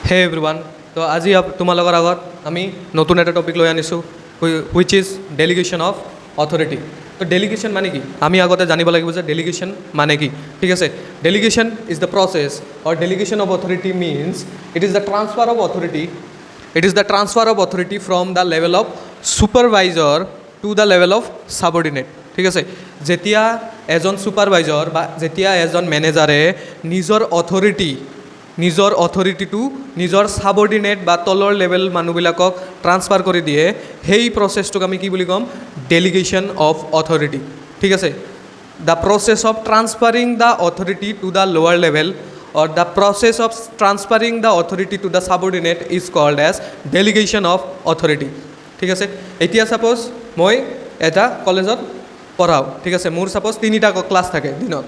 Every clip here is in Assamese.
হে এভৰিৱান তো আজি তোমালোকৰ আগত আমি নতুন এটা টপিক লৈ আনিছোঁ which is delegation of authority. তো ডেলিগেশ্যন মানে কি আমি আগতে জানিব লাগিব যে ডেলিগেশ্যন মানে কি। ঠিক আছে, delegation is the process or delegation of authority means it is the transfer of authority. It is the transfer of authority from the level of supervisor to the level of subordinate. ঠিক আছে, যেতিয়া এজন ছুপাৰভাইজাৰ বা যেতিয়া এজন মেনেজাৰে নিজৰ অথৰিটিটো নিজৰ ছাবঅৰ্ডিনেট বা তলৰ লেভেল মানুহবিলাকক ট্ৰান্সফাৰ কৰি দিয়ে, সেই প্ৰচেছটোক আমি কি বুলি ক'ম? Delegation of authority. ঠিক আছে, the process of transferring the authority to the lower level or the process of transferring the authority to the subordinate is called as delegation of authority. ঠিক আছে, এতিয়া সাপোজ মই এটা কলেজত পঢ়াওঁ। ঠিক আছে, মোৰ সাপোজ 3টা ক্লাছ থাকে দিনত।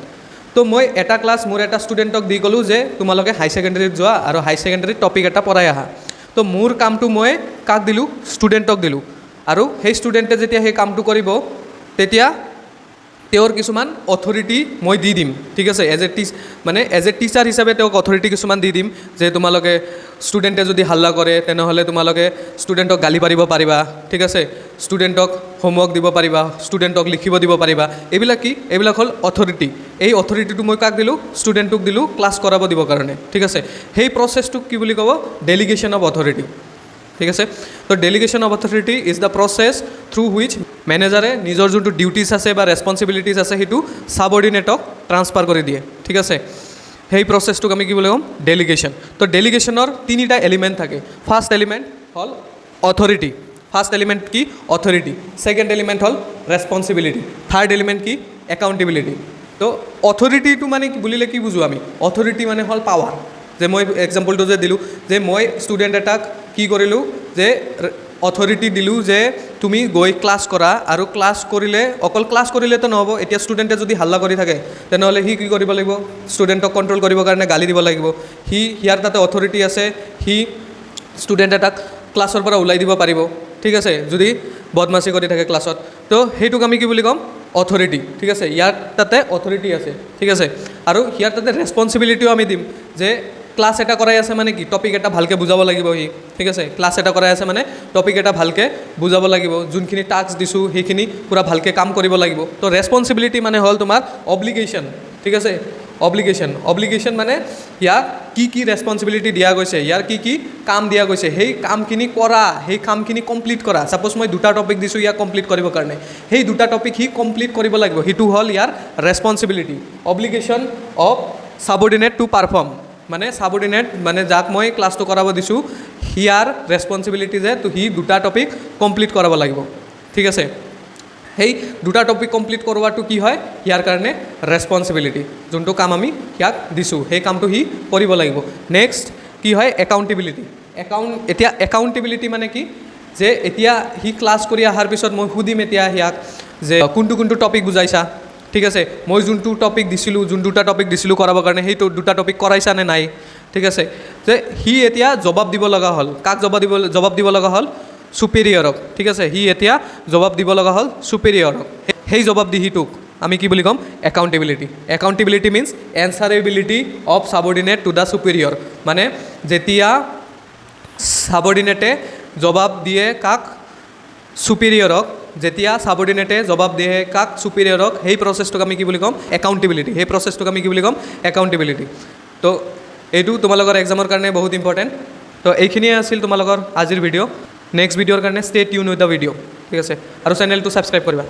তো মই এটা ক্লাছ মোৰ এটা ষ্টুডেণ্টক দি ক'লোঁ যে তোমালোকে হাই ছেকেণ্ডেৰীত যোৱা আৰু হাই ছেকেণ্ডেৰীত টপিক এটা পঢ়াই আহা। তো মোৰ কামটো মই কাক দিলোঁ? ষ্টুডেণ্টক দিলোঁ। আৰু সেই ষ্টুডেণ্টে যেতিয়া সেই কামটো কৰিব তেতিয়া তেওঁৰ কিছুমান অথৰিটি মই দি দিম। ঠিক আছে, এজ এ টিচাৰ হিচাপে তেওঁক অথৰিটি কিছুমান দি দিম যে তোমালোকে ষ্টুডেণ্টে যদি হাল্লা কৰে তেনেহ'লে তোমালোকে ষ্টুডেণ্টক গালি পাৰিব পাৰিবা। ঠিক আছে, ষ্টুডেণ্টক হোমৱৰ্ক দিব পাৰিবা, ষ্টুডেণ্টক লিখিব দিব পাৰিবা। এইবিলাক হ'ল অথৰিটি। এই অথৰিটিটো মই কাক দিলোঁ? ষ্টুডেণ্টক দিলোঁ ক্লাছ কৰাব দিবৰ কাৰণে। ঠিক আছে, সেই প্ৰচেছটোক কি বুলি ক'ব? Delegation of authority. ঠিক আছে, তো delegation of authority is the process through which মেনেজাৰে নিজৰ যোনটো ডিউটিছ আছে বা ৰেছপনচিবিলিটিছ আছে সেইটো ছাবঅৰ্ডিনেটক ট্ৰান্সফাৰ কৰি দিয়ে। ঠিক আছে, সেই প্ৰচেছটোক আমি কি বুলি ক'ম? ডেলিগেশ্যন। তো ডেলিগেশ্যনৰ 3টা এলিমেণ্ট থাকে। ফাৰ্ষ্ট এলিমেণ্ট হ'ল অথৰিটি। ফাৰ্ষ্ট এলিমেণ্ট কি? অথৰিটি। ছেকেণ্ড এলিমেণ্ট হ'ল ৰেছপনচিবিলিটি। থাৰ্ড এলিমেণ্ট কি? একাউণ্টেবিলিটি। তো অথৰিটিটো মানে কি বুলিলে কি বুজোঁ আমি? অথৰিটি মানে হ'ল পাৱাৰ। যে মই এক্সাম্পলটো যে দিলোঁ যে মই ষ্টুডেণ্ট এটাক কি কৰিলোঁ যে অথৰিটি দিলোঁ যে তুমি গৈ ক্লাছ কৰা, আৰু ক্লাছ কৰিলে অকল ক্লাছ কৰিলেতো নহ'ব। এতিয়া ষ্টুডেণ্টে যদি হাল্লা কৰি থাকে তেনেহ'লে সি কি কৰিব লাগিব? ষ্টুডেণ্টক কণ্ট্ৰল কৰিবৰ কাৰণে গালি দিব লাগিব। সিয়াৰ তাতে অথৰিটি আছে, সি ষ্টুডেণ্ট এটাক ক্লাছৰ পৰা ওলাই দিব পাৰিব। ঠিক আছে, যদি বদমাচি কৰি থাকে ক্লাছত। তো সেইটোক আমি কি বুলি ক'ম? অথৰিটি। ঠিক আছে, ইয়াৰ তাতে অথৰিটি আছে। ঠিক আছে, আৰু ইয়াৰ তাতে ৰেছপনচিবিলিটিও আমি দিম যে ক্লাছ এটা কৰাই আছে মানে কি? টপিক এটা ভালকৈ বুজাব লাগিব সি। ঠিক আছে, ক্লাছ এটা কৰাই আছে মানে টপিক এটা ভালকৈ বুজাব লাগিব। যোনখিনি টাস্ক দিছোঁ সেইখিনি পূৰা ভালকৈ কাম কৰিব লাগিব। তো ৰেছপনচিবিলিটি মানে হ'ল তোমাৰ অব্লিগেশ্যন। ঠিক আছে, অব্লিগেশ্যন মানে ইয়াক কি ৰেছপনচিবিলিটি দিয়া গৈছে, ইয়াৰ কি কাম দিয়া গৈছে, সেই কামখিনি কৰা, সেই কামখিনি কমপ্লিট কৰা। ছাপ'জ মই 2টা টপিক দিছোঁ ইয়াক কমপ্লিট কৰিবৰ কাৰণে, সেই 2টা টপিক সি কমপ্লিট কৰিব লাগিব। সেইটো হ'ল ইয়াৰ responsibility. Obligation of subordinate to perform মানে ছাবঅৰ্ডিনেট মানে যাক মই ক্লাছটো কৰাব দিছোঁ সিয়াৰ ৰেছপনচিবিলিটি যে সি 2টা টপিক কমপ্লিট কৰাব লাগিব। ঠিক আছে, সেই 2টা টপিক কমপ্লিট কৰোৱাটো কি হয়? ইয়াৰ কাৰণে ৰেছপনচিবিলিটি। যোনটো কাম আমি ইয়াক দিছোঁ সেই কামটো সি কৰিব লাগিব। নেক্সট কি হয়? একাউণ্টেবিলিটি। এতিয়া একাউণ্টেবিলিটি মানে কি? যে এতিয়া সি ক্লাছ কৰি অহাৰ পিছত মই সুধিম এতিয়া সিয়াক যে কোনটো টপিক বুজাইছা। ঠিক আছে, মই যোনটো টপিক দিছিলোঁ, যোন 2টা টপিক দিছিলোঁ কৰাবৰ কাৰণে সেইটো 2টা টপিক কৰাইছা নে নাই। ঠিক আছে, যে সি এতিয়া জবাব দিব লগা হ'ল। কাক জবাব দিব লগা হ'ল? ছুপেৰিয়ৰক। ঠিক আছে, সি এতিয়া জবাব দিব লগা হ'ল ছুপেৰিয়ৰক। সেই জবাবদিহিটোক আমি কি বুলি ক'ম? Accountability. Accountability means answerability of subordinate to the superior. মানে যেতিয়া ছাবঅৰ্ডিনেটে জবাব দিয়ে কাক? ছুপেৰিয়ৰক। যেতিয়া ছাবঅৰ্ডিনেটে জবাব দিয়ে কাক? ছুপেৰিয়ৰক। সেই প্ৰচেছটোক আমি কি বুলি ক'ম? একাউণ্টেবিলিটি। সেই প্ৰচেছটোক আমি কি বুলি ক'ম? একাউণ্টেবিলিটি। তো এইটো তোমালোকৰ এক্সামৰ কাৰণে বহুত ইম্পৰ্টেণ্ট। তো এইখিনিয়ে আছিল তোমালোকৰ আজিৰ ভিডিঅ'। নেক্সট ভিডিঅ'ৰ কাৰণে stay tune with the video'. ঠিক আছে, আৰু চেনেলটো ছাবস্ক্ৰাইব কৰিবা।